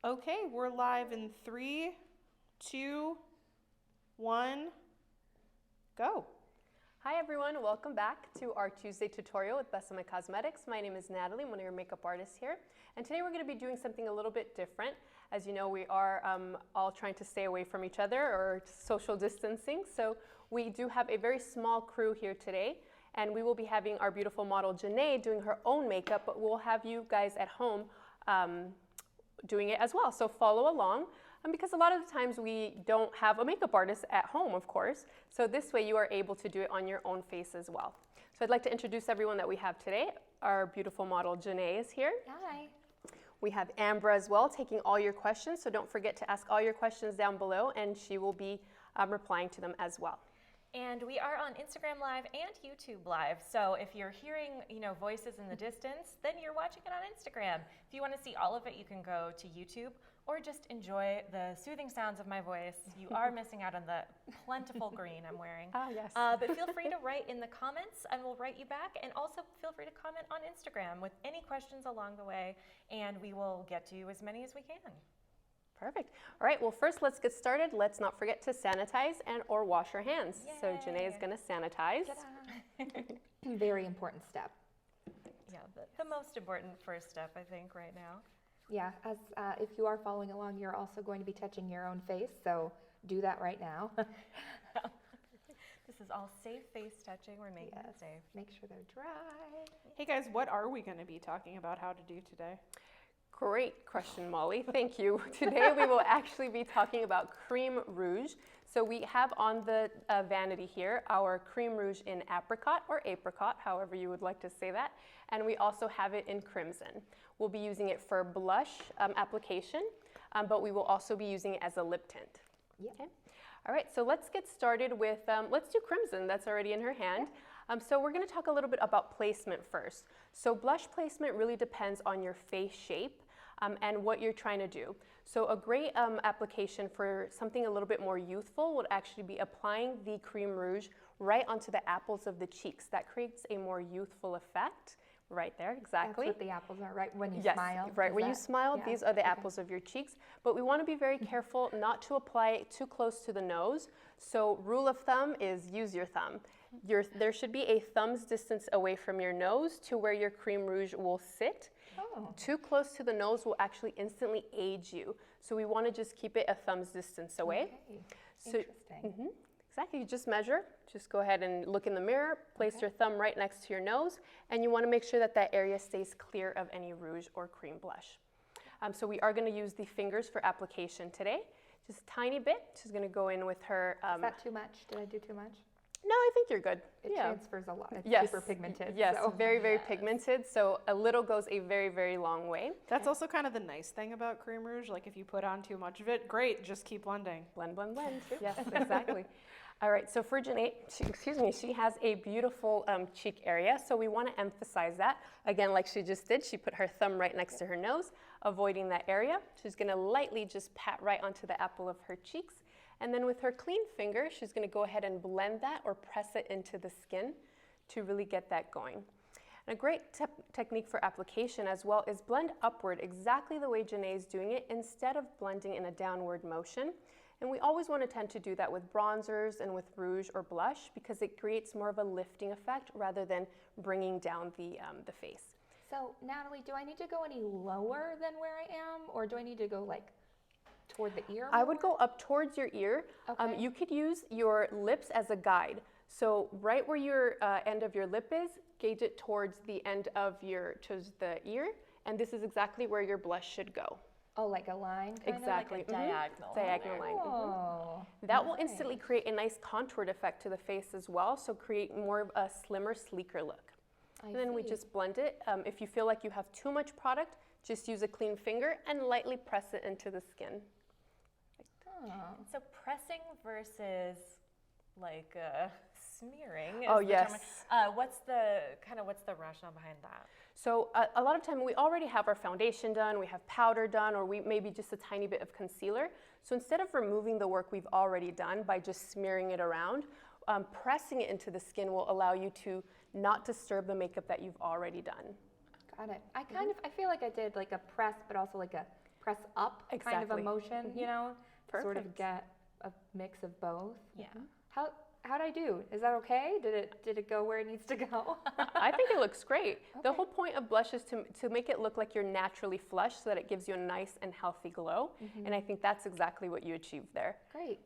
Okay, we're live in 3, 2, 1, go. Hi everyone, welcome back to our Tuesday tutorial with Bésame Cosmetics. My name is Natalie, I'm one of your makeup artists here. And today we're going to be doing something a little bit different. As you know, we are all trying to stay away from each other or social distancing. So we do have a very small crew here today. And we will be having our beautiful model Janae doing her own makeup, but we'll have you guys at home doing it as well. So follow along. Because a lot of the times we don't have a makeup artist at home, of course. So this way you are able to do it on your own face as well. So I'd like to introduce everyone that we have today. Our beautiful model Janae is here. Hi. We have Amber as well, taking all your questions. So don't forget to ask all your questions down below and she will be replying to them as well. And we are on Instagram Live and YouTube Live. So if you're hearing, voices in the distance, then you're watching it on Instagram. If you want to see all of it, you can go to YouTube or just enjoy the soothing sounds of my voice. You are missing out on the plentiful green I'm wearing. Oh, yes. But feel free to write in the comments and we'll write you back. And also feel free to comment on Instagram with any questions along the way. And we will get to as many as we can. Perfect. All right, well, first let's get started. Let's not forget to sanitize and or wash your hands. Yay. So Janae is going to sanitize. Very important step. Yeah, the most important first step, I think, right now. Yeah, as if you are following along, you're also going to be touching your own face, so do that right now. This is all safe face touching. We're making it safe. Make sure they're dry. Hey guys, what are we going to be talking about how to do today? Great question, Molly. Thank you. Today we will actually be talking about Cream Rouge. So we have on the vanity here our Cream Rouge in apricot or apricot, however you would like to say that. And we also have it in crimson. We'll be using it for blush application, but we will also be using it as a lip tint. Yeah. Okay. All right, so let's get started with, let's do crimson. That's already in her hand. So we're going to talk a little bit about placement first. So blush placement really depends on your face shape and what you're trying to do. So a great application for something a little bit more youthful would actually be applying the Cream Rouge right onto the apples of the cheeks. That creates a more youthful effect. Right there, exactly. That's what the apples are, right? When you yes, smile. right. When you smile, these are the apples of your cheeks. But we want to be very careful not to apply it too close to the nose. So rule of thumb is use your thumb. There should be a thumb's distance away from your nose to where your Cream Rouge will sit. Oh. Too close to the nose will actually instantly age you. So we want to just keep it a thumb's distance away. Okay. So, Interesting. Exactly, you just measure. Just go ahead and look in the mirror, place your thumb right next to your nose, and you want to make sure that that area stays clear of any rouge or cream blush. So we are going to use the fingers for application today. Just a tiny bit. She's going to go in with her... Is that too much? Did I do too much? No, I think you're good. It transfers a lot. It's super pigmented. Yes, so. very, very pigmented. So a little goes a very, very long way. That's also kind of the nice thing about Cream Rouge. Like if you put on too much of it, great, just keep blending. Blend, blend, blend. Yes, exactly. All right, so for Janae, she has a beautiful cheek area, so we want to emphasize that. Again, like she just did, she put her thumb right next to her nose, avoiding that area. She's going to lightly just pat right onto the apple of her cheeks. And then with her clean finger, she's going to go ahead and blend that or press it into the skin to really get that going. And a great technique for application as well is blend upward exactly the way Janae is doing it instead of blending in a downward motion. And we always want to tend to do that with bronzers and with rouge or blush because it creates more of a lifting effect rather than bringing down the face. So, Natalie, do I need to go any lower than where I am, or do I need to go like toward the ear more? I would go up towards your ear. Okay. You could use your lips as a guide. So right where your end of your lip is, gauge it towards the end of towards the ear, and this is exactly where your blush should go. Oh, like a line? Exactly. Like a diagonal. Diagonal line. Oh. That will instantly create a nice contoured effect to the face as well, so create more of a slimmer, sleeker look. And then we just blend it. If you feel like you have too much product, just use a clean finger and lightly press it into the skin. Oh. So pressing versus like smearing. Oh, yes. What's the rationale behind that? So a lot of time we already have our foundation done, we have powder done, or we maybe just a tiny bit of concealer. So instead of removing the work we've already done by just smearing it around, pressing it into the skin will allow you to not disturb the makeup that you've already done. Got it. I feel like I did like a press, but also like a press up kind of a Exactly. motion, you know, sort of Perfect. get a mix of both. Yeah. How'd I do? Is that okay? Did it go where it needs to go? I think it looks great. The Okay. whole point of blush is to make it look like you're naturally flushed so that it gives you a nice and healthy glow. And I think that's exactly what you achieved there. Great.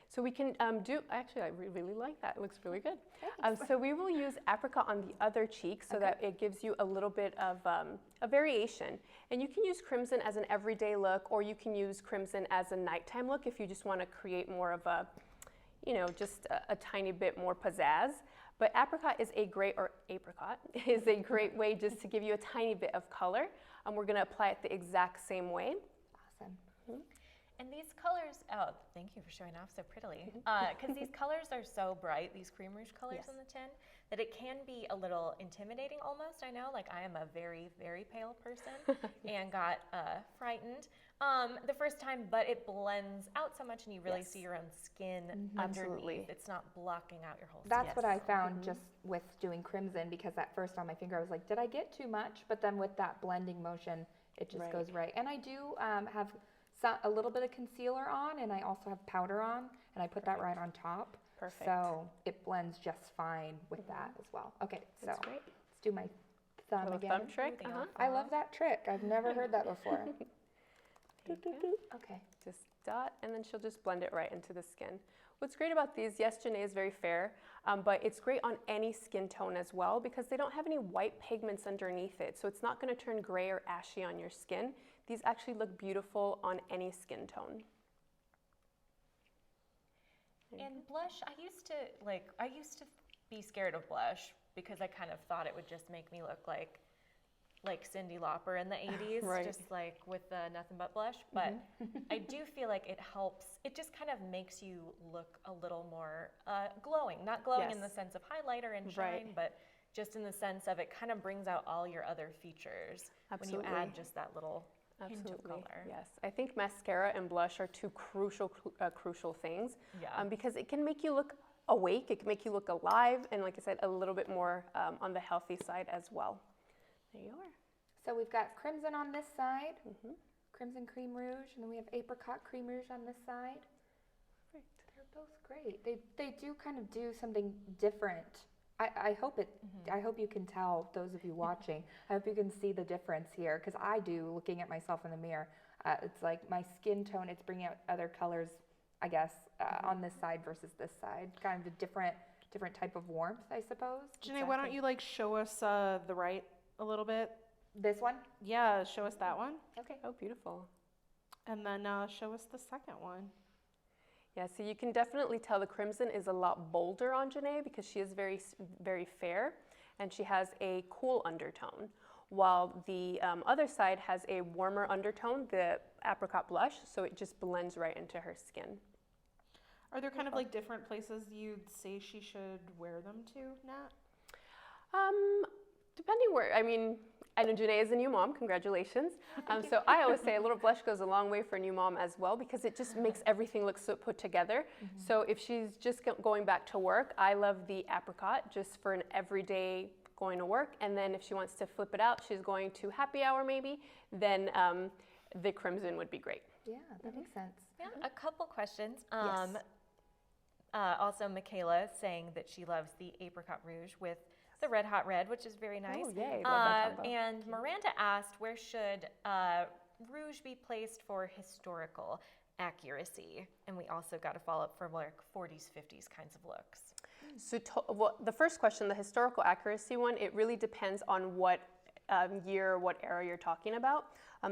So we can actually, I really like that. It looks really good. Thanks. So we will use apricot on the other cheek so that it gives you a little bit of a variation. And you can use crimson as an everyday look, or you can use crimson as a nighttime look if you just want to create more of a, you know, just a tiny bit more pizzazz. But apricot is a great way just to give you a tiny bit of color. We're going to apply it the exact same way. Awesome. And these colors, oh, thank you for showing off so prettily. Because these colors are so bright, these Cream Rouge colors Yes. in the tin, that it can be a little intimidating almost. I know, like I am a very, very pale person and got frightened the first time, but it blends out so much and you really Yes. see your own skin Absolutely. underneath. It's not blocking out your whole skin. That's what I found just with doing crimson, because at first on my finger I was like, did I get too much? But then with that blending motion, it just Right. goes right. And I do have a little bit of concealer on, and I also have powder on, and I put that right on top. Perfect. So it blends just fine with that as well. Okay, so That's great. let's do my thumb Little again. thumb trick. Smoothing off. I love that trick. I've never heard that before. Okay. Just dot, and then she'll just blend it right into the skin. What's great about these, yes, Janae is very fair, but it's great on any skin tone as well because they don't have any white pigments underneath it, so it's not going to turn gray or ashy on your skin. These actually look beautiful on any skin tone. And blush, I used to be scared of blush because I kind of thought it would just make me look like Cyndi Lauper in the 80s, Right. just like with nothing but blush. But I do feel like it helps. It just kind of makes you look a little more glowing. Not glowing in the Yes. sense of highlighter and shine, Right. but just in the sense of it kind of brings out all your other features when you Absolutely. add just that little hint of Absolutely, color. yes. I think mascara and blush are two crucial things Yeah. because it can make you look awake, it can make you look alive, and like I said, a little bit more on the healthy side as well. There you are. So we've got crimson on this side, crimson Cream Rouge, and then we have apricot Cream Rouge on this side. Perfect. They're both great. They do kind of do something different. I hope you can tell, those of you watching. I hope you can see the difference here, because I do, looking at myself in the mirror. It's like my skin tone, it's bringing out other colors, I guess, on this side versus this side. Kind of a different type of warmth, I suppose. Janae, why don't you like show us the right a little bit? This one? Yeah, show us that one. Okay. Oh, beautiful. And then show us the second one. Yeah, so you can definitely tell the crimson is a lot bolder on Janae because she is very fair and she has a cool undertone, while the other side has a warmer undertone, the apricot blush, so it just blends right into her skin. Are there kind of like different places you'd say she should wear them to, Nat? Depending where, I mean, I know Janae is a new mom, congratulations. So I always say a little blush goes a long way for a new mom as well because it just makes everything look so put together. So if she's just going back to work, I love the apricot just for an everyday going to work. And then if she wants to flip it out, she's going to happy hour maybe, then the crimson would be great. Yeah, that makes sense. Yeah, a couple questions. Yes. Also, Michaela saying that she loves the apricot rouge with the red hot red, which is very nice. Oh, yay, love that combo. And Miranda asked, where should rouge be placed for historical accuracy? And we also got a follow-up for like 40s, 50s kinds of looks. So well, the first question, the historical accuracy one, it really depends on what year, what era you're talking about.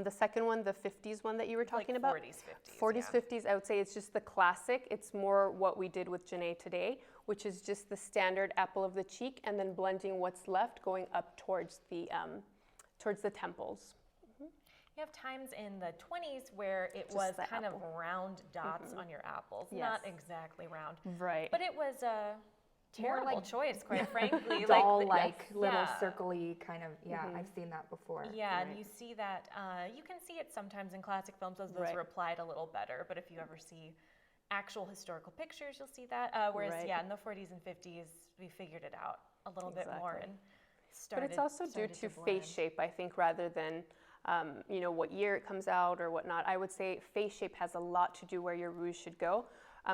The second one, the 50s one that you were talking about. 40s, 50s. 40s, 50s, I would say it's just the classic. It's more what we did with Janae today, which is just the standard apple of the cheek and then blending what's left going up towards the temples. You have times in the 20s where it Just was the kind apple. of round dots on your apples. Yes. Not exactly round. Right. But it was a terrible like choice, quite frankly. Doll-like, yes, little yeah. circly kind of, I've seen that before. Yeah, and Right. you see that, you can see it sometimes in classic films as those Right. are applied a little better, but if you ever see actual historical pictures, you'll see that. Whereas, Right. yeah, in the 40s and 50s, we figured it out a little bit more Exactly. and started But it's also due started to blend. face shape, I think, rather than you know, what year it comes out or whatnot. I would say face shape has a lot to do where your rouge should go.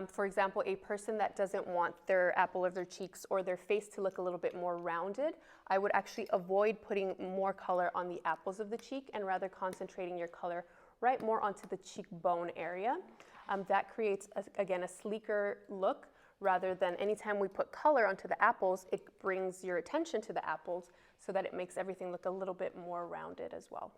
For example, a person that doesn't want their apple of their cheeks or their face to look a little bit more rounded, I would actually avoid putting more color on the apples of the cheek and rather concentrating your color right more onto the cheekbone area. That creates, again, a sleeker look rather than anytime we put color onto the apples, it brings your attention to the apples so that it makes everything look a little bit more rounded as well.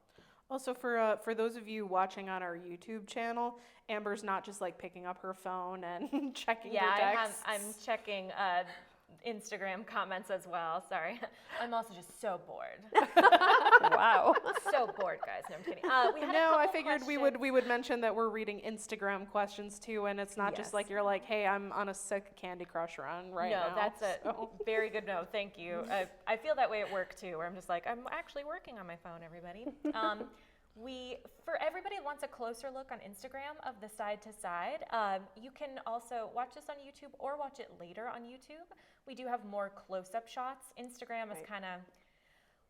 Also, for those of you watching on our YouTube channel, Amber's not just like picking up her phone and checking her texts. I'm checking Instagram comments as well. Sorry, I'm also just so bored. Wow. So bored, guys. No, I'm kidding. We had a No, I couple figured we would mention that we're reading Instagram questions too, and it's not just Yes. like you're like, hey, I'm on a sick Candy Crush run right now. No, that's a so. very good no. Thank you. I feel that way at work too, where I'm just like, I'm actually working on my phone, everybody. For everybody who wants a closer look on Instagram of the side to side, you can also watch this on YouTube or watch it later on YouTube. We do have more close-up shots. Instagram is Right. kind of,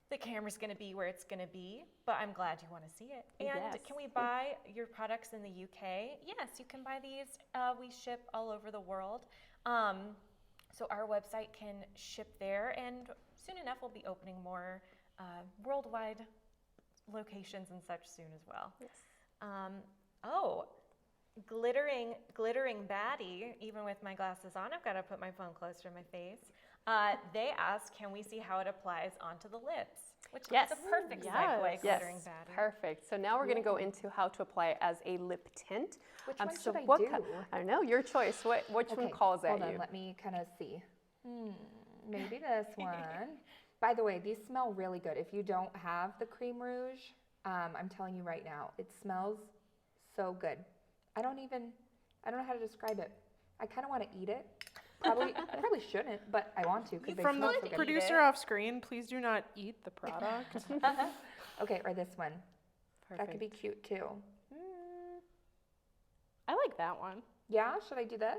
the camera's going to be where it's going to be, but I'm glad you want to see it. And Yes. can we buy your products in the UK? Yes, you can buy these. We ship all over the world. So our website can ship there, and soon enough we'll be opening more worldwide locations and such soon as well. Yes. Glittering baddie, even with my glasses on, I've got to put my phone closer to my face. They ask, can we see how it applies onto the lips? Which Yes. is a perfect Yes. segue, Yes, glittering baddie. perfect. So now we're going to go into how to apply it as a lip tint. Which Um, one so should I what do? I don't know, your choice. Which one calls at hold on, you? let me kind of see. Maybe this one. By the way, these smell really good. If you don't have the Cream Rouge, I'm telling you right now, it smells so good. I don't know how to describe it. I kind of want to eat it. I probably shouldn't, but I want to because they From smell the so good. producer off screen, please do not eat the product. Okay, or this one. That Perfect. could be cute too. I like that one. Yeah, should I do this?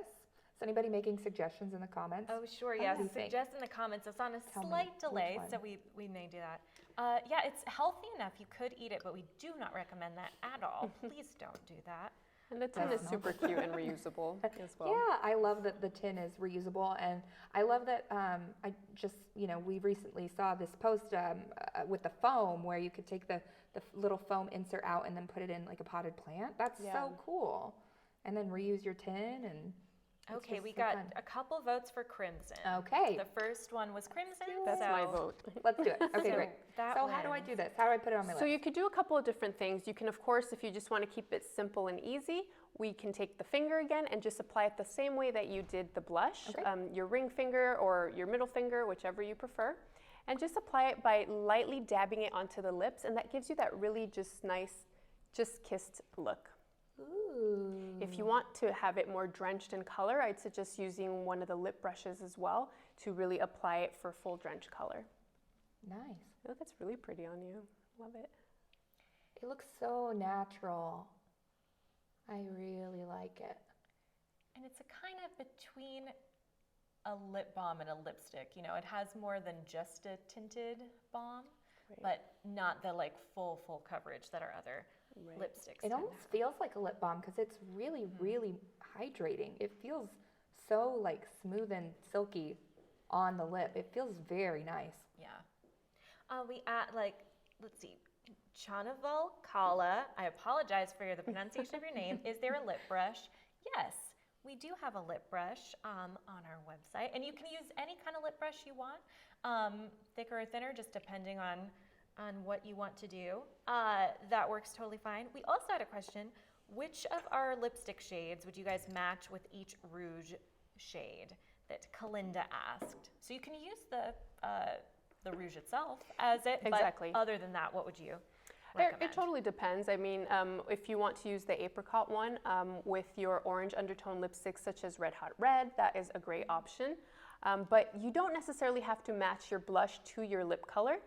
Is anybody making suggestions in the comments? Oh, sure, What yeah. do you think? Suggest in the comments. It's on a Tell me, slight which delay, one? so we may do that. Yeah, it's healthy enough. You could eat it, but we do not recommend that at all. Please don't do that. And the tin That is smells super cute and reusable as well. Yeah, I love that the tin is reusable, and I love that I just, we recently saw this post with the foam where you could take the little foam insert out and then put it in like a potted plant. That's Yeah. so cool. And then reuse your tin and it's Okay, just we so got fun. a couple votes for Crimson. Okay, The first one was Crimson. That's so my vote. let's do it. Okay, So great. that So how do I wins. do this? How do I put it on my So lips? you could do a couple of different things. You can, of course, if you just want to keep it simple and easy, we can take the finger again and just apply it the same way that you did the blush, Okay. your ring finger or your middle finger, whichever you prefer, and just apply it by lightly dabbing it onto the lips, and that gives you that really just nice, just kissed look. Ooh. If you want to have it more drenched in color, I'd suggest using one of the lip brushes as well to really apply it for full drench color. Nice. Oh, that's really pretty on you. Love it. It looks so natural. I really like it. And it's a kind of between a lip balm and a lipstick. You know, it has more than just a tinted balm, Right. but not the like full coverage that our other Right. lipsticks It tend almost feels like a lip balm because it's really, really hydrating. It feels so like smooth and silky on the lip. It feels very nice. Yeah. We add let's see, Chanaval Kala. I apologize for the pronunciation of your name. Is there a lip brush? Yes, we do have a lip brush on our website, and you can use any kind of lip brush you want, thicker or thinner, just depending on what you want to do. That works totally fine. We also had a question: which of our lipstick shades would you guys match with each rouge shade? That Kalinda asked. So you can use the rouge itself as it, Exactly. but other than that, what would you It recommend? totally depends. I mean, if you want to use the apricot one with your orange undertone lipsticks such as Red Hot Red, that is a great option. But you don't necessarily have to match your blush to your lip color.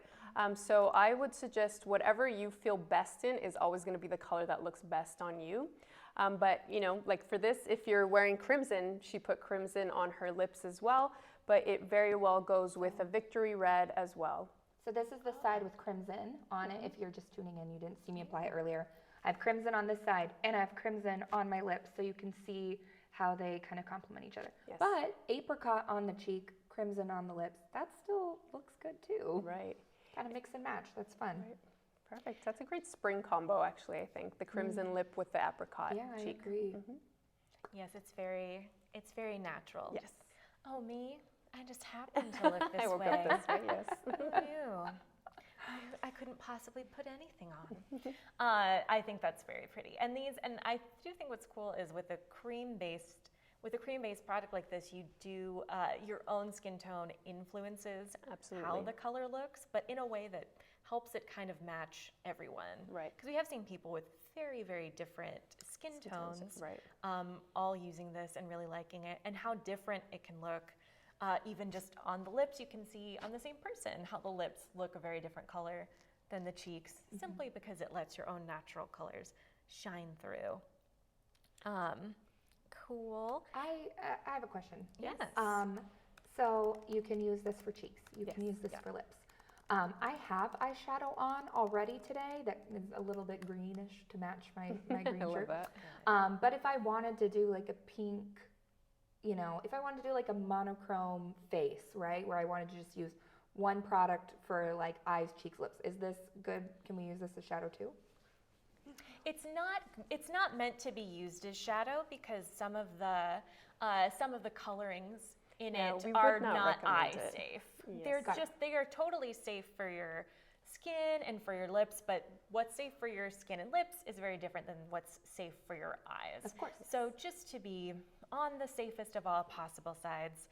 So I would suggest whatever you feel best in is always going to be the color that looks best on you. But, like for this, if you're wearing crimson, she put crimson on her lips as well, but it very well goes with a victory red as well. So this is the side with crimson on it. If you're just tuning in, you didn't see me apply it earlier. I have crimson on this side, and I have crimson on my lips, so you can see how they kind of complement each other. Yes. But apricot on the cheek, crimson on the lips, that still looks good too. Right. Kind of mix and match. That's fun. Right. Perfect. That's a great spring combo, actually, I think. The crimson lip with the apricot Yeah, cheek. I agree. Yes, it's very natural. Yes. Oh, me? I just happened to look this I woke way. up this way, yes. Who knew? I couldn't possibly put anything on. I think that's very pretty. And I do think what's cool is with a cream-based product like this, you do your own skin tone influences Absolutely. how the color looks, but in a way that helps it kind of match everyone. Right. Because we have seen people with very, very different skin tones, Right. all using this and really liking it, and how different it can look. Even just on the lips, you can see on the same person how the lips look a very different color than the cheeks, simply because it lets your own natural colors shine through. Cool. I have a question. Yes. So you can use this for cheeks. You can Yes. use this for lips. I have eyeshadow on already today that is a little bit greenish to match my green I love shirt. that. But if I wanted to do like a pink, if I wanted to do like a monochrome face, right, where I wanted to just use one product for like eyes, cheeks, lips, is this good? Can we use this as shadow too? It's not meant to be used as shadow because some of the colorings in Yeah, it we are would not not eye recommend it. safe. Yes. They are totally safe for your skin and for your lips, but what's safe for your skin and lips is very different than what's safe for your eyes. Of course. So just to be on the safest of all possible sides,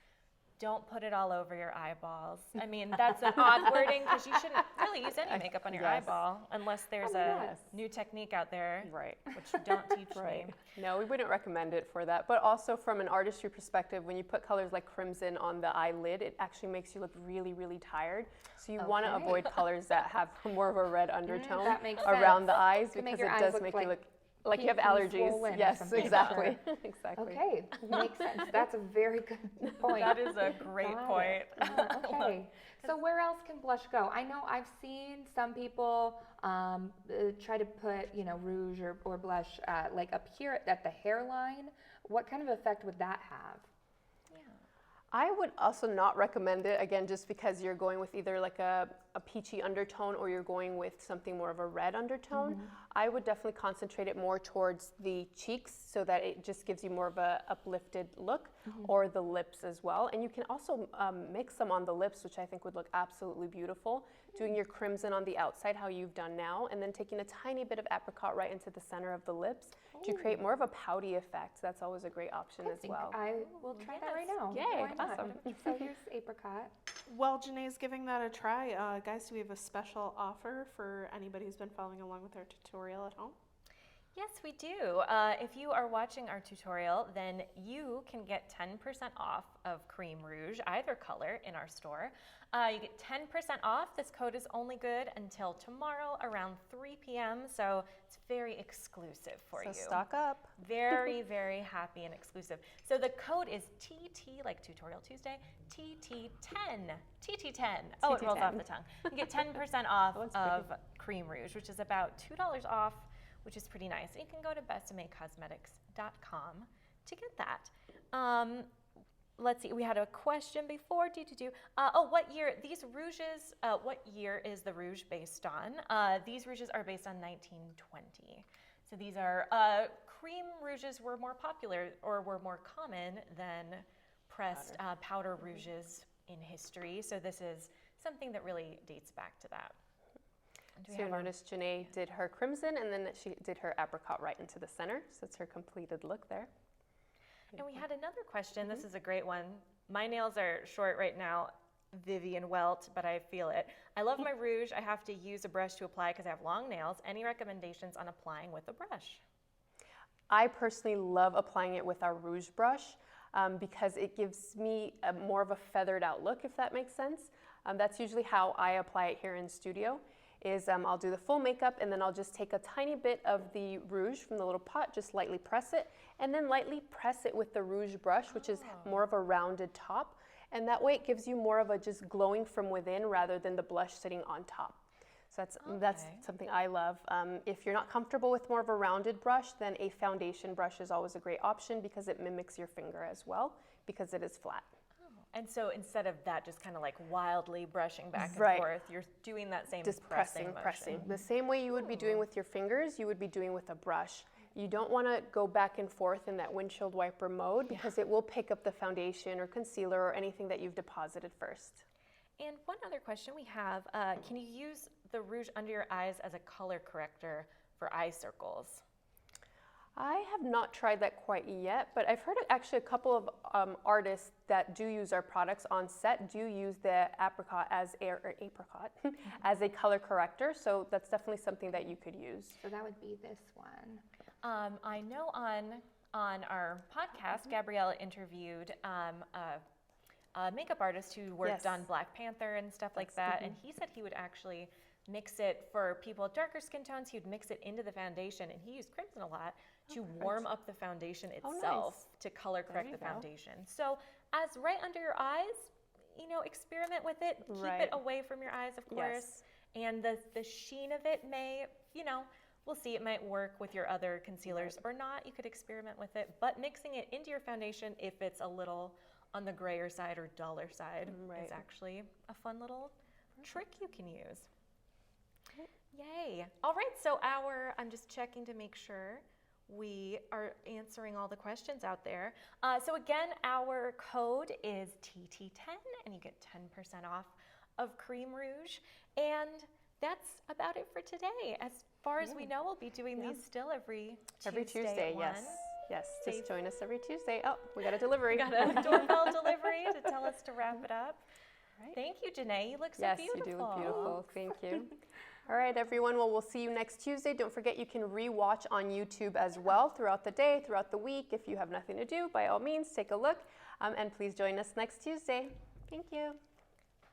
don't put it all over your eyeballs. I mean, that's an odd wording because you shouldn't really use any makeup on your Yes. eyeball unless there's Yes. a new technique out there, Right. which don't teach Right. me. No, we wouldn't recommend it for that. But also from an artistry perspective, when you put colors like crimson on the eyelid, it actually makes you look really, really tired. So you want to Okay. avoid colors that have more of a red undertone that makes around sense. the eyes To make because your it eyes does look make like you look like you have pink and allergies. swollen or Yes, something. exactly. Exactly. Okay, makes sense. That's a very good point. That is a great Got point. it. Okay, so where else can blush go? I know I've seen some people try to put, rouge or blush like up here at the hairline. What kind of effect would that have? I would also not recommend it, again, just because you're going with either like a peachy undertone or you're going with something more of a red undertone. I would definitely concentrate it more towards the cheeks so that it just gives you more of a uplifted look, or the lips as well. And you can also mix them on the lips, which I think would look absolutely beautiful. Doing your crimson on the outside, how you've done now, and then taking a tiny bit of apricot right into the center of the lips to create more of a pouty effect. That's always a great option as well. I will try that right now. Yay, Why not? awesome. So here's apricot. While Janae's giving that a try, guys, do we have a special offer for anybody who's been following along with our tutorial at home? Yes, we do. If you are watching our tutorial, then you can get 10% off of Cream Rouge, either color, in our store. You get 10% off. This code is only good until tomorrow around 3 p.m., so it's very exclusive for So you. stock up. Very, very happy and exclusive. So the code is TT, like Tutorial Tuesday, TT10. TT10. Oh, it rolls off the tongue. You get 10% off of Cream Rouge, which is about $2 off, which is pretty nice. And you can go to besamecosmetics.com to get that. Let's see, we had a question before. What year? These rouges, what year is the rouge based on? These rouges are based on 1920. So these are, cream rouges were more popular or were more common than pressed powder rouges in history. So this is something that really dates back to that. So you notice Janae did her crimson and then she did her apricot right into the center. So it's her completed look there. And we had another question. This is a great one. My nails are short right now, Vivian Welt, but I feel it. I love my rouge. I have to use a brush to apply because I have long nails. Any recommendations on applying with a brush? I personally love applying it with our rouge brush because it gives me more of a feathered out look, if that makes sense. That's usually how I apply it here in studio. I'll do the full makeup and then I'll just take a tiny bit of the rouge from the little pot, just lightly press it, and then lightly press it with the rouge brush, which is more of a rounded top. And that way it gives you more of a just glowing from within rather than the blush sitting on top. So that's something I love. If you're not comfortable with more of a rounded brush, then a foundation brush is always a great option because it mimics your finger as well because it is flat. And so instead of that just kind of like wildly brushing back and forth, you're doing that same just pressing motion. pressing. The same way you would be doing with your fingers, you would be doing with a brush. You don't want to go back and forth in that windshield wiper mode because it will pick up the foundation or concealer or anything that you've deposited first. And one other question we have, can you use the rouge under your eyes as a color corrector for eye circles? I have not tried that quite yet, but I've heard actually a couple of artists that do use our products on set do use the apricot as as a color corrector, so that's definitely something that you could use. So that would be this one. I know on our podcast, Gabriella interviewed a makeup artist who worked on Black Panther and stuff like that, and he said he would actually mix it for people with darker skin tones. He would mix it into the foundation, and he used crimson a lot to warm up the foundation itself to color correct the foundation. So as right under your eyes, you know, experiment with it. Keep it away from your eyes, of course. And the sheen of it may, you know, we'll see. It might work with your other concealers or not. You could experiment with it, but mixing it into your foundation, if it's a little on the grayer side or duller side, is actually a fun little trick you can use. Yay. All right, so I'm just checking to make sure we are answering all the questions out there. So again, our code is TT10, and you get 10% off of Cream Rouge. And that's about it for today. As far as we know, we'll be doing these still every Tuesday. Yes, just join us every Tuesday. Oh, we got a delivery. Got a doorbell delivery to tell us to wrap it up. Thank you, Janae. You look so beautiful. Yes, you do look beautiful. Thank you. All right, everyone. Well, we'll see you next Tuesday. Don't forget you can re-watch on YouTube as well throughout the day, throughout the week. If you have nothing to do, by all means, take a look. And please join us next Tuesday. Thank you.